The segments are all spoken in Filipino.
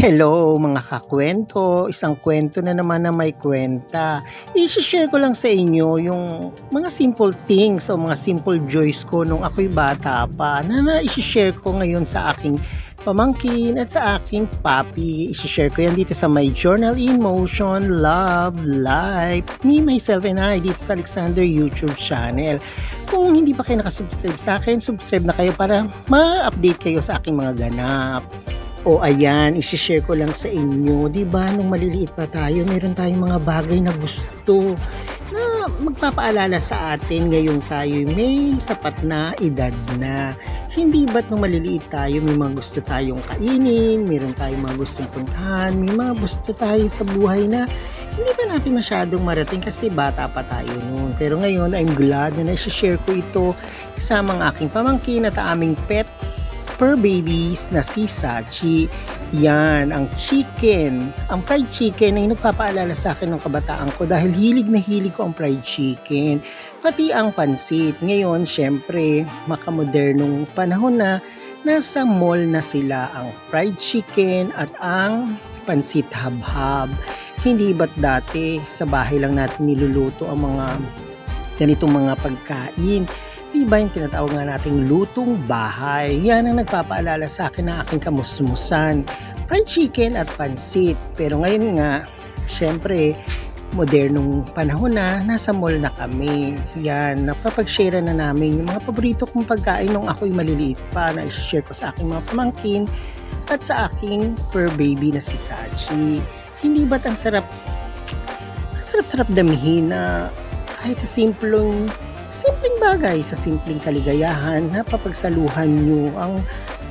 Hello mga kakwento, isang kwento na naman na may kwenta. I-share ko lang sa inyo yung mga simple things o mga simple joys ko nung ako'y bata pa na i-share ko ngayon sa aking pamangkin at sa aking papi. I-share ko yan dito sa my Journal in Motion, Love, Life, Me, Myself, and I dito sa Alexander YouTube channel. Kung hindi pa kayo nakasubscribe sa akin, subscribe na kayo para ma-update kayo sa aking mga ganap. O ayan, i-share ko lang sa inyo, 'di ba? Nung maliliit pa tayo, meron tayong mga bagay na gusto na magpapaalala sa atin ngayong tayo may sapat na edad na. Hindi ba't nung maliliit tayo, may mga gusto tayong kainin, meron tayong mga gustong puntahan, may mga gusto tayo sa buhay na hindi pa natin masyadong marating kasi bata pa tayo noon. Pero ngayon, I'm glad na i-share ko ito kasama ang aking pamangkin at aming pet fur babies na si Sachi. Yan, ang chicken. Ang fried chicken ay nagpapaalala sa akin ng kabataan ko dahil hilig na hilig ko ang fried chicken. Pati ang pansit. Ngayon, syempre, makamodernong panahon na nasa mall na sila ang fried chicken at ang pansit habhab. Hindi ba't dati sa bahay lang natin niluluto ang mga ganitong mga pagkain? Diba yung tinatawag nga nating lutong bahay? Yan ang nagpapaalala sa akin ng aking kamusmusan. Fried chicken at pansit. Pero ngayon nga, syempre, modernong panahon na, nasa mall na kami. Yan, napapag-share na namin yung mga paborito kong pagkain nung ako'y maliliit pa na i-share ko sa aking mga pamangkin at sa aking fur baby na si Sachi. Hindi ba't ang sarap damihin na kahit sa simpleng bagay, sa simpleng kaligayahan, napapagsaluhan nyo ang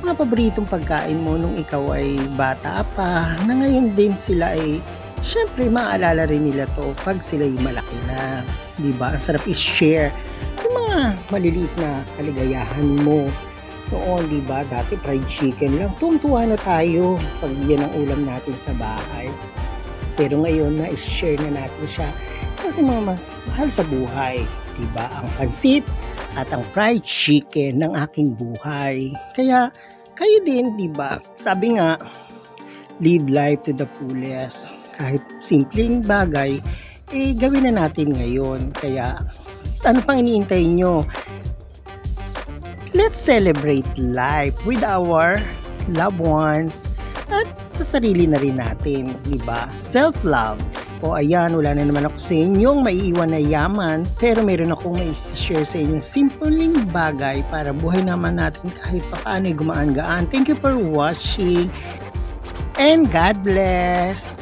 mga paboritong pagkain mo nung ikaw ay bata pa, na ngayon din sila ay syempre maaalala rin nila to pag sila ay malaki na. Diba? Ang sarap i-share yung mga maliliit na kaligayahan mo noon, diba? Dati fried chicken lang, tuwang-tuwa na tayo pag yan ang ulam natin sa bahay. Pero ngayon na i-share na natin siya sa ating mga mas mahal sa buhay. Diba? Ang pansit at ang fried chicken ng aking buhay. Kaya, kayo din, diba? Sabi nga, live life to the fullest. Kahit simpleng bagay, gawin na natin ngayon. Kaya, ano pang iniintay nyo? Let's celebrate life with our loved ones at sa sarili na rin natin, diba? Self-love. O ayan, wala na naman ako sa inyong maiiwan na yaman, pero meron akong mai-share sa inyong simpleng bagay para buhay naman natin kahit paano gumaan-gaan. Thank you for watching and God bless!